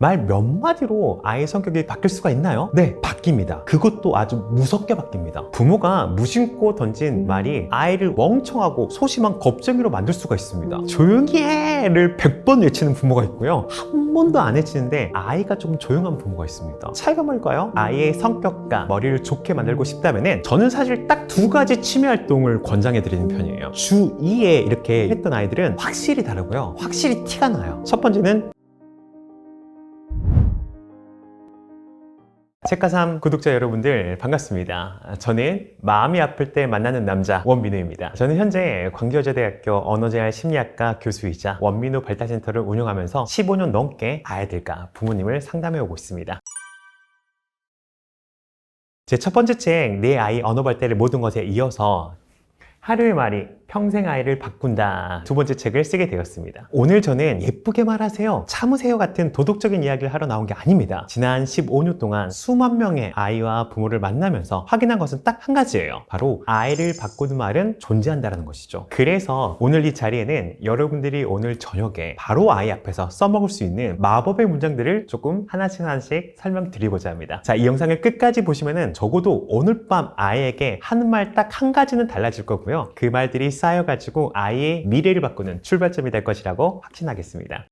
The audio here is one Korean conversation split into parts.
말 몇 마디로 아이의 성격이 바뀔 수가 있나요? 네, 바뀝니다. 그것도 아주 무섭게 바뀝니다. 부모가 무심코 던진 말이 아이를 멍청하고 소심한 겁쟁이로 만들 수가 있습니다. 조용히 해를 100번 외치는 부모가 있고요. 한 번도 안 외치는데 아이가 좀 조용한 부모가 있습니다. 차이가 뭘까요? 아이의 성격과 머리를 좋게 만들고 싶다면 저는 사실 딱 두 가지 취미 활동을 권장해 드리는 편이에요. 주 2에 이렇게 했던 아이들은 확실히 다르고요. 확실히 티가 나요. 첫 번째는 책가삼 구독자 여러분들 반갑습니다. 저는 마음이 아플 때 만나는 남자 원민우입니다. 저는 현재 광주여자대학교 언어재활 심리학과 교수이자 원민우 발달센터를 운영하면서 15년 넘게 아이들과 부모님을 상담해 오고 있습니다. 제 첫 번째 책 내 아이 언어 발달의 모든 것에 이어서 하루의 말이 평생 아이를 바꾼다 두 번째 책을 쓰게 되었습니다. 오늘 저는 예쁘게 말하세요, 참으세요 같은 도덕적인 이야기를 하러 나온 게 아닙니다. 지난 15년 동안 수만 명의 아이와 부모를 만나면서 확인한 것은 딱 한 가지예요. 바로 아이를 바꾸는 말은 존재한다는 것이죠. 그래서 오늘 이 자리에는 여러분들이 오늘 저녁에 바로 아이 앞에서 써먹을 수 있는 마법의 문장들을 조금 하나씩 설명드리고자 합니다. 자, 이 영상을 끝까지 보시면은 적어도 오늘 밤 아이에게 하는 말 딱 한 가지는 달라질 거고요. 그 말들이 쌓여가지고 아이의 미래를 바꾸는 출발점이 될 것이라고 확신하겠습니다.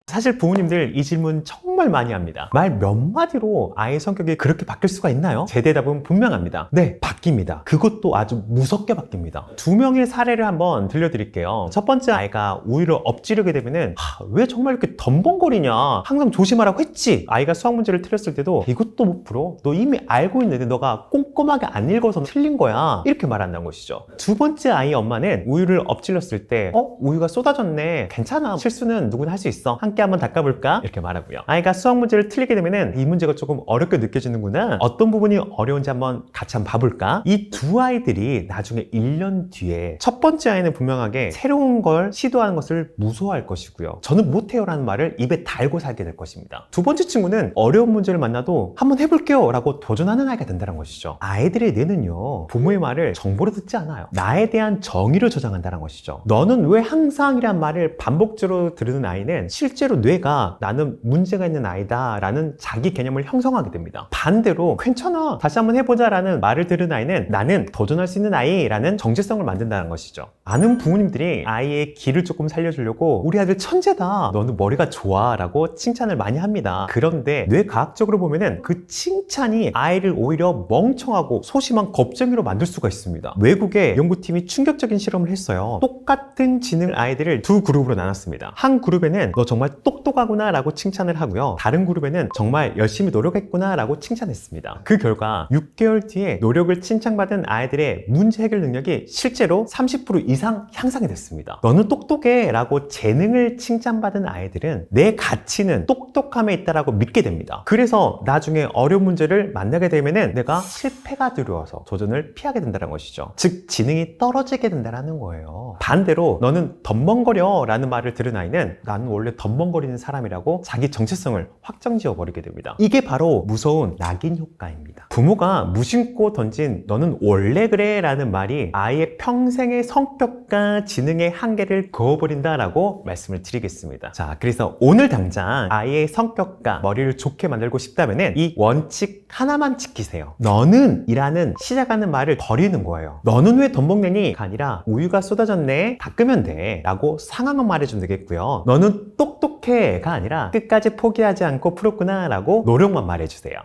사실 부모님들 이 질문 정말 많이 합니다. 말 몇 마디로 아이의 성격이 그렇게 바뀔 수가 있나요? 제 대답은 분명합니다. 네, 바뀝니다. 그것도 아주 무섭게 바뀝니다. 두 명의 사례를 한번 들려드릴게요. 첫 번째 아이가 우유를 엎지르게 되면은 왜 정말 이렇게 덤벙거리냐, 항상 조심하라고 했지. 아이가 수학 문제를 틀렸을 때도 이것도 못 풀어? 너 이미 알고 있는데 너가 꼼꼼하게 안 읽어서 틀린 거야, 이렇게 말한다는 것이죠. 두 번째 아이 엄마는 우유를 엎질렀을 때 우유가 쏟아졌네, 괜찮아, 실수는 누구나 할 수 있어, 함께 한번 닦아볼까? 이렇게 말하고요. 아이가 수학 문제를 틀리게 되면은 이 문제가 조금 어렵게 느껴지는구나, 어떤 부분이 어려운지 한번 같이 한번 봐볼까? 이 두 아이들이 나중에 1년 뒤에 첫 번째 아이는 분명하게 새로운 걸 시도하는 것을 무서워할 것이고요. 저는 못해요 라는 말을 입에 달고 살게 될 것입니다. 두 번째 친구는 어려운 문제를 만나도 한번 해볼게요 라고 도전하는 아이가 된다는 것이죠. 아이들의 뇌는요, 부모의 말을 정보로 듣지 않아요. 나에 대한 정의로 저장한다는 것이죠. 너는 왜 항상 이란 말을 반복적으로 들으는 아이는 실제로 뇌가 나는 문제가 있는 아이다 라는 자기 개념을 형성하게 됩니다. 반대로 괜찮아, 다시 한번 해보자 라는 말을 들은 아이는 나는 도전할 수 있는 아이라는 정체성을 만든다는 것이죠. 많은 부모님들이 아이의 기를 조금 살려주려고 우리 아들 천재다, 너는 머리가 좋아 라고 칭찬을 많이 합니다. 그런데 뇌과학적으로 보면은 그 칭찬이 아이를 오히려 멍청하고 소심한 겁쟁이로 만들 수가 있습니다. 외국의 연구팀이 충격적인 실험을 했어요. 똑같은 지능 아이들을 두 그룹으로 나눴습니다. 한 그룹에는 너 정말 똑똑하구나 라고 칭찬을 하고요, 다른 그룹에는 정말 열심히 노력했구나 라고 칭찬했습니다. 그 결과 6개월 뒤에 노력을 칭찬받은 아이들의 문제 해결 능력이 실제로 30% 이상 향상이 됐습니다. 너는 똑똑해 라고 재능을 칭찬받은 아이들은 내 가치는 똑똑함에 있다라고 믿게 됩니다. 그래서 나중에 어려운 문제를 만나게 되면은 내가 실패가 두려워서 도전을 피하게 된다는 것이죠. 즉 지능이 떨어지게 된다는 거예요. 반대로 너는 덤벙거려 라는 말을 들은 아이는 나는 원래 덤벙거리는 사람이라고 자기 정체성을 확정지어 버리게 됩니다. 이게 바로 무서운 낙인 효과입니다. 부모가 무심코 던진 너는 원래 그래 라는 말이 아이의 평생의 성격과 지능의 한계를 그어버린다 라고 말씀을 드리겠습니다. 자, 그래서 오늘 당장 아이의 성격과 머리를 좋게 만들고 싶다면 이 원칙 하나만 지키세요. 너는 이라는 시작하는 말을 버리는 거예요. 너는 왜 덤벙대니?가 아니라 우유가 쏟아졌네, 닦으면 돼 라고 상황만 말해주면 되겠고요. 너는 똑똑해가 아니라 끝까지 포기하지 않고 풀었구나 라고 노력만 말해주세요.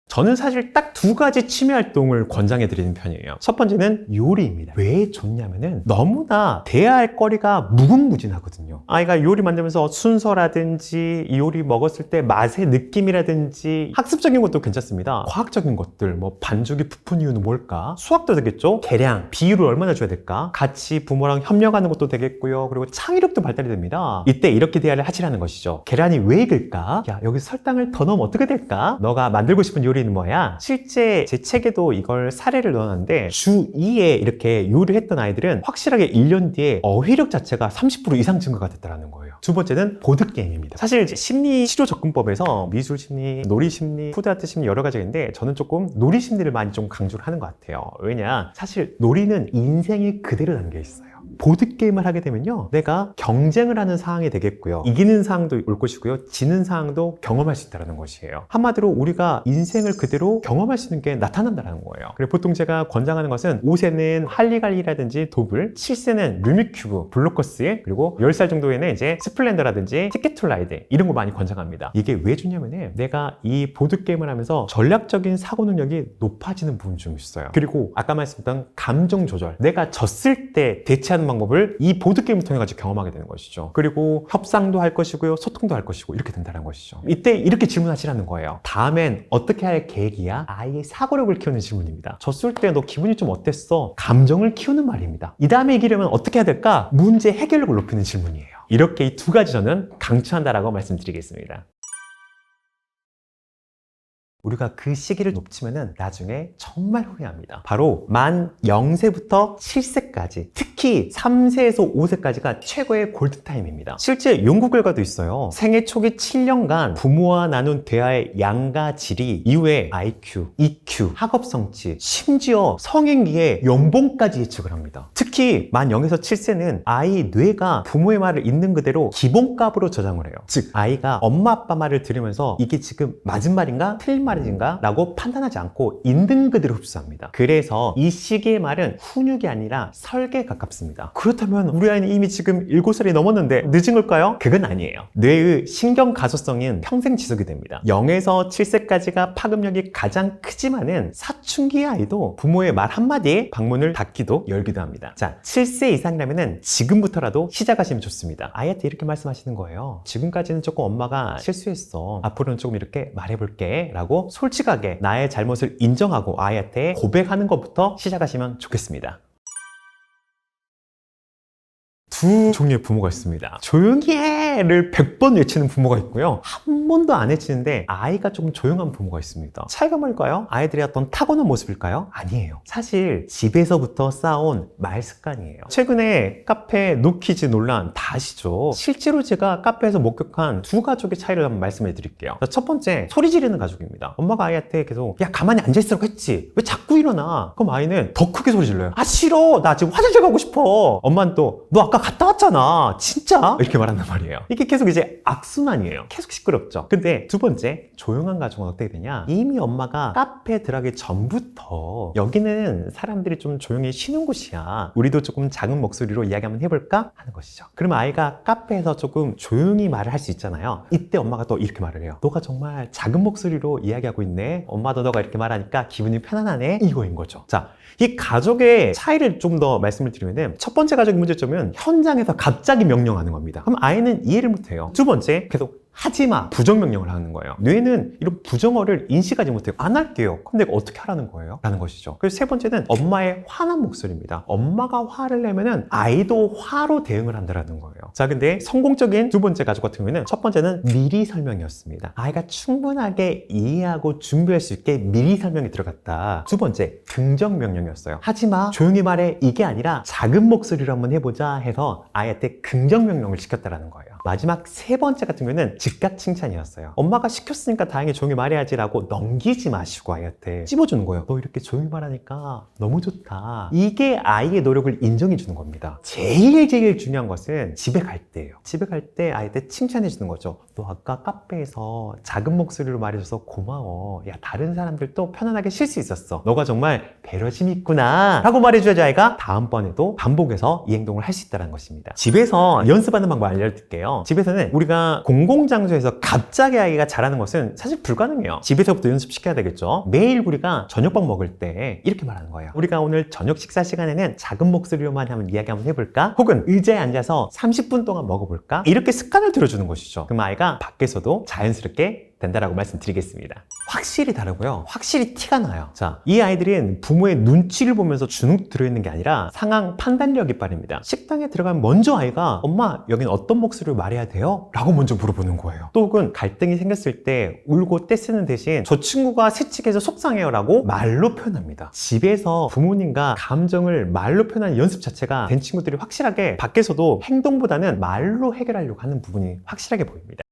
저는 사실 딱 두 가지 취미 활동을 권장해 드리는 편이에요. 첫 번째는 요리입니다. 왜 좋냐면은 너무나 대화할 거리가 무궁무진하거든요. 아이가 요리 만들면서 순서라든지 이 요리 먹었을 때 맛의 느낌이라든지 학습적인 것도 괜찮습니다. 과학적인 것들, 뭐 반죽이 부푼 이유는 뭘까? 수학도 되겠죠? 계량, 비율을 얼마나 줘야 될까? 같이 부모랑 협력하는 것도 되겠고요. 그리고 창의력도 발달이 됩니다. 이때 이렇게 대화를 하시라는 것이죠. 계란이 왜 익을까? 야, 여기 설탕을 더 넣으면 어떻게 될까? 너가 만들고 싶은 요리는 뭐야? 실제 제 책에도 이걸 사례를 넣었는데 주 2에 이렇게 요리를 했던 아이들은 확실하게 1년 뒤에 어휘력 자체가 30% 이상 증가가 됐다는 거예요. 두 번째는 보드게임입니다. 사실 심리 치료 접근법에서 미술 심리, 놀이 심리, 푸드 아트 심리 여러 가지가 있는데 저는 조금 놀이 심리를 많이 좀 강조를 하는 것 같아요. 왜냐? 사실 놀이는 인생이 그대로 담겨 있어요. 보드게임을 하게 되면요, 내가 경쟁을 하는 상황이 되겠고요, 이기는 상황도 올 것이고요, 지는 상황도 경험할 수 있다는 것이에요. 한마디로 우리가 인생을 그대로 경험할 수 있는 게 나타난다는 거예요. 그리고 보통 제가 권장하는 것은 5세는 할리갈리라든지 도블, 7세는 루미큐브, 블로커스, 그리고 10살 정도에는 이제 스플렌더라든지 티켓 투 라이드, 이런 거 많이 권장합니다. 이게 왜 좋냐면은 내가 이 보드게임을 하면서 전략적인 사고 능력이 높아지는 부분이 좀 있어요. 그리고 아까 말씀드렸던 감정 조절, 내가 졌을 때 대처하는 방법을 이 보드게임을 통해 가지고 경험하게 되는 것이죠. 그리고 협상도 할 것이고요, 소통도 할 것이고, 이렇게 된다는 것이죠. 이때 이렇게 질문하시라는 거예요. 다음엔 어떻게 할 계획이야? 아이의 사고력을 키우는 질문입니다. 졌을 때 너 기분이 좀 어땠어? 감정을 키우는 말입니다. 이 다음에 이기려면 어떻게 해야 될까? 문제 해결력을 높이는 질문이에요. 이렇게 이 두 가지 저는 강추한다라고 말씀드리겠습니다. 우리가 그 시기를 놓치면은 나중에 정말 후회합니다. 바로 만 0세부터 7세까지, 특히 3세에서 5세까지가 최고의 골든타임입니다. 실제 연구 결과도 있어요. 생애 초기 7년간 부모와 나눈 대화의 양과 질이 이후에 IQ, EQ, 학업 성취, 심지어 성행기의 연봉까지 예측을 합니다. 특히 만 0에서 7세는 아이 뇌가 부모의 말을 있는 그대로 기본값으로 저장을 해요. 즉, 아이가 엄마 아빠 말을 들으면서 이게 지금 맞은 말인가 틀린 말인가 라고 판단하지 않고 있는 그대로 흡수합니다. 그래서 이 시기의 말은 훈육이 아니라 설계에 가깝습니다. 그렇다면 우리 아이는 이미 지금 7살이 넘었는데 늦은 걸까요? 그건 아니에요. 뇌의 신경 가소성은 평생 지속이 됩니다. 0에서 7세까지가 파급력이 가장 크지만은 사춘기의 아이도 부모의 말 한마디에 방문을 닫기도 열기도 합니다. 자, 7세 이상이라면은 지금부터라도 시작하시면 좋습니다. 아이한테 이렇게 말씀하시는 거예요. 지금까지는 조금 엄마가 실수했어. 앞으로는 조금 이렇게 말해볼게 라고 솔직하게 나의 잘못을 인정하고 아이한테 고백하는 것부터 시작하시면 좋겠습니다. 두 종류의 부모가 있습니다. 조용히 해를 100번 외치는 부모가 있고요, 한 번도 안 외치는데 아이가 조금 조용한 부모가 있습니다. 차이가 뭘까요? 아이들의 어떤 타고난 모습일까요? 아니에요. 사실 집에서부터 쌓아온 말 습관이에요. 최근에 카페 노키즈 논란 다 아시죠? 실제로 제가 카페에서 목격한 두 가족의 차이를 한번 말씀해 드릴게요. 첫 번째, 소리 지르는 가족입니다. 엄마가 아이한테 계속 야 가만히 앉아있으라고 했지 왜 자꾸 일어나? 그럼 아이는 더 크게 소리 질러요. 아 싫어, 나 지금 화장실 가고 싶어. 엄마는 또 너 아까 갔다 왔잖아 진짜? 이렇게 말한단 말이에요. 이게 계속 이제 악순환이에요. 계속 시끄럽죠. 근데 두 번째, 조용한 가족은 어떻게 되냐, 이미 엄마가 카페에 들어가기 전부터 여기는 사람들이 좀 조용히 쉬는 곳이야, 우리도 조금 작은 목소리로 이야기 한번 해볼까 하는 것이죠. 그러면 아이가 카페에서 조금 조용히 말을 할 수 있잖아요. 이때 엄마가 또 이렇게 말을 해요. 너가 정말 작은 목소리로 이야기하고 있네, 엄마도 너가 이렇게 말하니까 기분이 편안하네, 이거인 거죠. 자, 이 가족의 차이를 좀 더 말씀을 드리면, 첫 번째 가족의 문제점은 현장에서 갑자기 명령하는 겁니다. 그럼 아이는 이해를 못해요. 두 번째, 계속 하지마, 부정명령을 하는 거예요. 뇌는 이런 부정어를 인식하지 못해요. 안 할게요. 그럼 내가 어떻게 하라는 거예요? 라는 것이죠. 그래서 세 번째는 엄마의 화난 목소리입니다. 엄마가 화를 내면은 아이도 화로 대응을 한다는 거예요. 자, 근데 성공적인 두 번째 가족 같은 경우에는 첫 번째는 미리 설명이었습니다. 아이가 충분하게 이해하고 준비할 수 있게 미리 설명이 들어갔다. 두 번째, 긍정 명령이었어요. 하지마, 조용히 말해, 이게 아니라 작은 목소리로 한번 해보자 해서 아이한테 긍정 명령을 시켰다는 거예요. 마지막 세 번째 같은 경우에는 즉각 칭찬이었어요. 엄마가 시켰으니까 다행히 조용히 말해야지 라고 넘기지 마시고 아이한테 찝어주는 거예요. 너 이렇게 조용히 말하니까 너무 좋다. 이게 아이의 노력을 인정해 주는 겁니다. 제일 중요한 것은 집에 갈 때예요. 집에 갈 때 아이한테 칭찬해 주는 거죠. 너 아까 카페에서 작은 목소리로 말해줘서 고마워. 야, 다른 사람들도 편안하게 쉴 수 있었어. 너가 정말 배려심 있구나 라고 말해줘야지 아이가 다음번에도 반복해서 이 행동을 할 수 있다는 것입니다. 집에서 연습하는 방법 알려드릴게요. 집에서는 우리가 공공장소에서 갑자기 아이가 잘하는 것은 사실 불가능해요. 집에서부터 연습시켜야 되겠죠. 매일 우리가 저녁밥 먹을 때 이렇게 말하는 거예요. 우리가 오늘 저녁 식사 시간에는 작은 목소리로만 한번 이야기 한번 해볼까? 혹은 의자에 앉아서 30분 동안 먹어볼까? 이렇게 습관을 들여주는 것이죠. 그럼 아이가 밖에서도 자연스럽게 된다라고 말씀드리겠습니다. 확실히 다르고요, 확실히 티가 나요. 자, 이 아이들은 부모의 눈치를 보면서 주눅 들어있는 게 아니라 상황 판단력이 빠릅니다. 식당에 들어가면 먼저 아이가 엄마 여기는 어떤 목소리로 말해야 돼요? 라고 먼저 물어보는 거예요. 또 혹은 갈등이 생겼을 때 울고 떼쓰는 대신 저 친구가 새치기해서 속상해요 라고 말로 표현합니다. 집에서 부모님과 감정을 말로 표현하는 연습 자체가 된 친구들이 확실하게 밖에서도 행동보다는 말로 해결하려고 하는 부분이 확실하게 보입니다.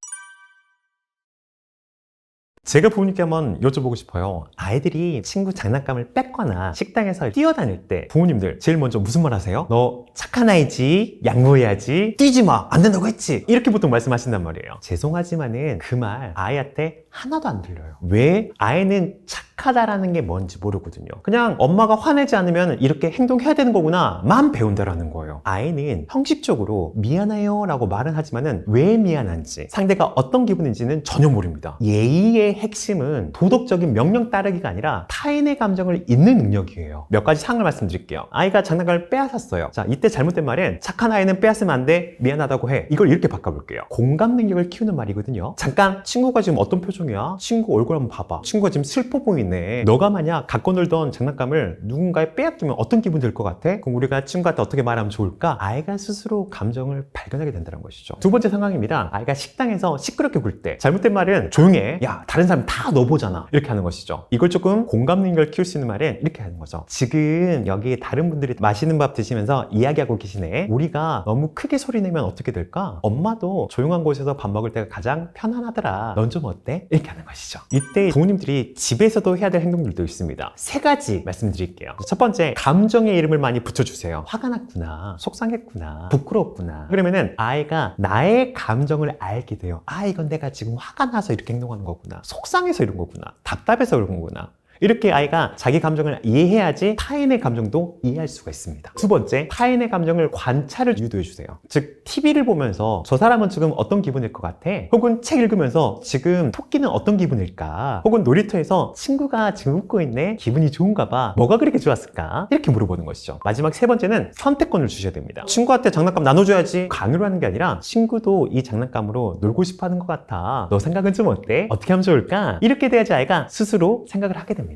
제가 부모님께 한번 여쭤보고 싶어요. 아이들이 친구 장난감을 뺏거나 식당에서 뛰어다닐 때 부모님들 제일 먼저 무슨 말 하세요? 너 착한 아이지, 양보해야지, 뛰지 마, 안 된다고 했지, 이렇게 보통 말씀하신단 말이에요. 죄송하지만은 그 말 아이한테 하나도 안 들려요. 왜? 아이는 착하다라는 게 뭔지 모르거든요. 그냥 엄마가 화내지 않으면 이렇게 행동해야 되는 거구나 만 배운다라는 거예요. 아이는 형식적으로 미안해요 라고 말은 하지만은 왜 미안한지, 상대가 어떤 기분인지는 전혀 모릅니다. 예의의 핵심은 도덕적인 명령 따르기가 아니라 타인의 감정을 읽는 능력이에요. 몇 가지 상을 말씀드릴게요. 아이가 장난감을 빼앗았어요. 자, 이때 잘못된 말은 착한 아이는 빼앗으면 안 돼, 미안하다고 해. 이걸 이렇게 바꿔볼게요. 공감 능력을 키우는 말이거든요. 잠깐, 친구가 지금 어떤 표정이야? 친구 얼굴 한번 봐봐. 친구가 지금 슬퍼 보이네. 너가 만약 갖고 놀던 장난감을 누군가에 빼앗기면 어떤 기분 들 것 같아? 그럼 우리가 친구한테 어떻게 말하면 좋을까? 아이가 스스로 감정을 발견하게 된다는 것이죠. 두 번째 상황입니다. 아이가 식당에서 시끄럽게 굴 때 잘못된 말은 조용해. 야, 다른 사람 다 너 보잖아. 이렇게 하는 것이죠. 이걸 조금 공감 능력을 키울 수 있는 말은 이렇게 하는 거죠. 지금 여기 다른 분들이 맛있는 밥 드시면서 이야기하고 계시네. 우리가 너무 크게 소리 내면 어떻게 될까? 엄마도 조용한 곳에서 밥 먹을 때가 가장 편안하더라. 넌 좀 어때? 이렇게 하는 것이죠. 이때 부모님들이 집에서도 해야 될 행동들도 있습니다. 세 가지 말씀드릴게요. 첫 번째, 감정의 이름을 많이 붙여주세요. 화가 났구나, 속상했구나, 부끄럽구나. 그러면은 아이가 나의 감정을 알게 돼요. 아, 이건 내가 지금 화가 나서 이렇게 행동하는 거구나, 속상해서 이런 거구나, 답답해서 그런 거구나. 이렇게 아이가 자기 감정을 이해해야지 타인의 감정도 이해할 수가 있습니다. 두 번째, 타인의 감정을 관찰을 유도해 주세요. 즉, TV를 보면서 저 사람은 지금 어떤 기분일 것 같아? 혹은 책 읽으면서 지금 토끼는 어떤 기분일까? 혹은 놀이터에서 친구가 지금 웃고 있네? 기분이 좋은가 봐. 뭐가 그렇게 좋았을까? 이렇게 물어보는 것이죠. 마지막 세 번째는 선택권을 주셔야 됩니다. 친구한테 장난감 나눠줘야지 강요를 하는 게 아니라, 친구도 이 장난감으로 놀고 싶어 하는 것 같아. 너 생각은 좀 어때? 어떻게 하면 좋을까? 이렇게 돼야지 아이가 스스로 생각을 하게 됩니다.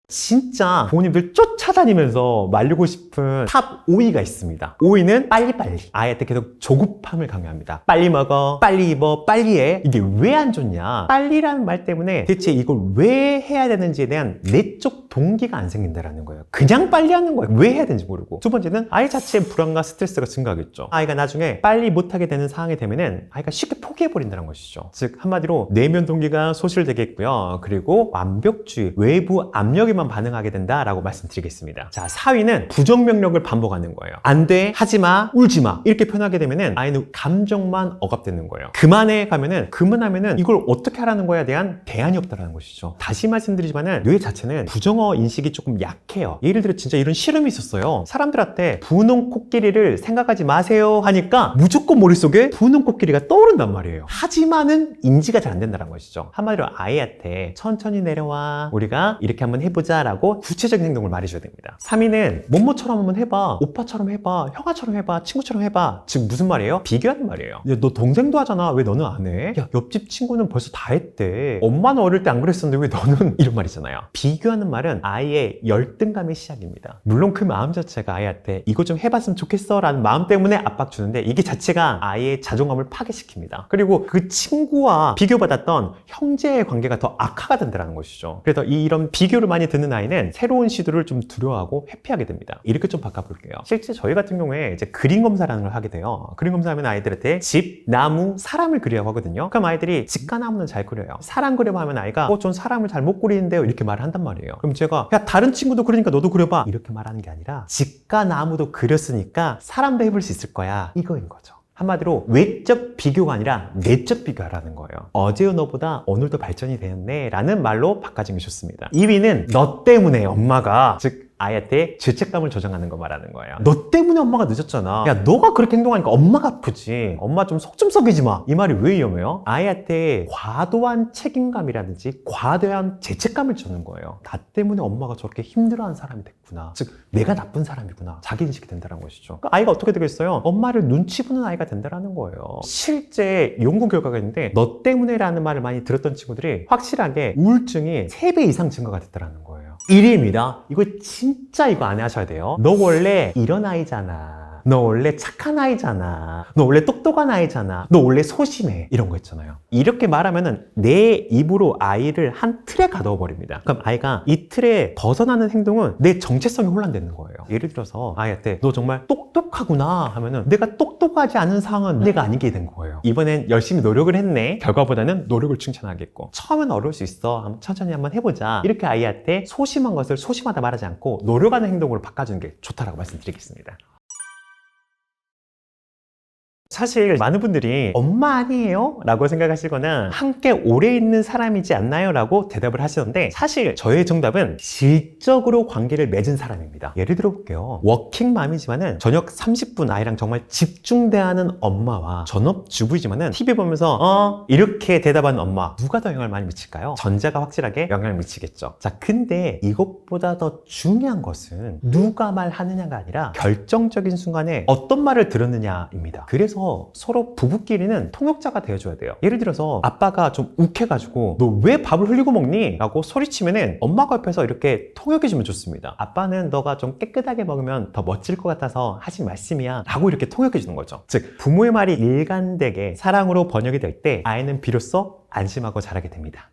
진짜 부모님들 쫓아다니면서 말리고 싶은 탑 5위가 있습니다. 5위는 빨리빨리. 아이한테 계속 조급함을 강요합니다. 빨리 먹어, 빨리 입어, 빨리 해. 이게 왜 안 좋냐? 빨리라는 말 때문에 대체 이걸 왜 해야 되는지에 대한 내적 동기가 안 생긴다라는 거예요. 그냥 빨리 하는 거예요. 왜 해야 되는지 모르고. 두 번째는 아이 자체의 불안과 스트레스가 증가하겠죠. 아이가 나중에 빨리 못하게 되는 상황이 되면은 아이가 쉽게 포기해버린다는 것이죠. 즉, 한마디로 내면 동기가 소실되겠고요. 그리고 완벽주의, 외부 압력에만 반응하게 된다라고 말씀드리겠습니다. 자, 4위는 부정명령을 반복하는 거예요. 안 돼, 하지 마, 울지 마. 이렇게 표현하게 되면은 아이는 감정만 억압되는 거예요. 그만해 가면은, 그만하면은 이걸 어떻게 하라는 거에 대한 대안이 없다라는 것이죠. 다시 말씀드리지만은 뇌 자체는 부정어 인식이 조금 약해요. 예를 들어 진짜 이런 실험이 있었어요. 사람들한테 분홍 코끼리를 생각하지 마세요 하니까 무조건 머릿속에 분홍 코끼리가 떠오른단 말이에요. 하지만은 인지가 잘 안 된다는 것이죠. 한마디로 아이한테 천천히 내려와, 우리가 이렇게 한번 해보자 라고 구체적인 행동을 말해줘야 됩니다. 3위는 뭐뭐처럼 한번 해봐, 오빠처럼 해봐, 형아처럼 해봐, 친구처럼 해봐. 즉 무슨 말이에요? 비교하는 말이에요. 야, 너 동생도 하잖아, 왜 너는 안 해? 야, 옆집 친구는 벌써 다 했대. 엄마는 어릴 때 안 그랬었는데 왜 너는? 이런 말이잖아요. 비교하는 말은 아이의 열등감의 시작입니다. 물론 그 마음 자체가 아이한테 이거 좀 해봤으면 좋겠어 라는 마음 때문에 압박 주는데, 이게 자체가 아이의 자존감을 파괴시킵니다. 그리고 그 친구와 비교받았던 형제의 관계가 더 악화가 된다는 것이죠. 그래서 이런 비교를 많이 듣는 아이는 새로운 시도를 좀 두려워하고 회피하게 됩니다. 이렇게 좀 바꿔볼게요. 실제 저희 같은 경우에 이제 그림 검사라는 걸 하게 돼요. 그림 검사하면 아이들한테 집, 나무, 사람을 그리라고 하거든요. 그럼 아이들이 집과 나무는 잘 그려요. 사람 그려봐 하면 아이가 전 사람을 잘 못 그리는데요, 이렇게 말을 한단 말이에요. 그럼 제가 야, 다른 친구도 그러니까 너도 그려봐, 이렇게 말하는 게 아니라 집과 나무도 그렸으니까 사람도 해볼 수 있을 거야, 이거인 거죠. 한마디로 외적 비교가 아니라 내적 비교하라는 거예요. 어제의 너보다 오늘도 발전이 되었네 라는 말로 바꿔주는 게 좋습니다. 2위는 너 때문에 엄마가, 즉 아이한테 죄책감을 조장하는 거 말하는 거예요. 너 때문에 엄마가 늦었잖아. 야, 너가 그렇게 행동하니까 엄마가 아프지. 엄마 좀 속 좀 썩이지 마. 이 말이 왜 위험해요? 아이한테 과도한 책임감이라든지 과도한 죄책감을 주는 거예요. 나 때문에 엄마가 저렇게 힘들어하는 사람이 됐구나. 즉 내가 나쁜 사람이구나. 자기인식이 된다는 것이죠. 그러니까 아이가 어떻게 되겠어요? 엄마를 눈치 보는 아이가 된다는 거예요. 실제 연구 결과가 있는데, 너 때문에 라는 말을 많이 들었던 친구들이 확실하게 우울증이 3배 이상 증가가 됐다는 거예요. 1위입니다. 이거 진짜 이거 안 하셔야 돼요. 너 원래 이런 아이잖아. 겁니다. 너 원래 착한 아이잖아. 너 원래 똑똑한 아이잖아. 너 원래 소심해. 이런 거 있잖아요. 이렇게 말하면은 내 입으로 아이를 한 틀에 가둬 버립니다. 그럼 아이가 이 틀에 벗어나는 행동은 내 정체성이 혼란되는 거예요. 예를 들어서 아이한테 너 정말 똑똑하구나 하면은 내가 똑똑하지 않은 상황은 내가 아니게 된 거예요. 이번엔 열심히 노력을 했네. 결과보다는 노력을 칭찬하겠고, 처음엔 어려울 수 있어. 천천히 한번 해보자. 이렇게 아이한테 소심한 것을 소심하다 말하지 않고 노력하는 행동으로 바꿔주는 게 좋다라고 말씀드리겠습니다. 사실 많은 분들이 엄마 아니에요? 라고 생각하시거나 함께 오래 있는 사람이지 않나요? 라고 대답을 하시는데, 사실 저의 정답은 질적으로 관계를 맺은 사람입니다. 예를 들어 볼게요. 워킹맘이지만은 저녁 30분 아이랑 정말 집중대하는 엄마와 전업주부이지만은 TV 보면서 이렇게 대답하는 엄마, 누가 더 영향을 많이 미칠까요? 전자가 확실하게 영향을 미치겠죠. 자, 근데 이것보다 더 중요한 것은 누가 말하느냐가 아니라 결정적인 순간에 어떤 말을 들었느냐입니다. 그래서 서로 부부끼리는 통역자가 되어줘야 돼요. 예를 들어서 아빠가 좀 욱해가지고 너 왜 밥을 흘리고 먹니? 라고 소리치면은 엄마가 옆에서 이렇게 통역해주면 좋습니다. 아빠는 너가 좀 깨끗하게 먹으면 더 멋질 것 같아서 하신 말씀이야 라고 이렇게 통역해주는 거죠. 즉, 부모의 말이 일관되게 사랑으로 번역이 될 때 아이는 비로소 안심하고 자라게 됩니다.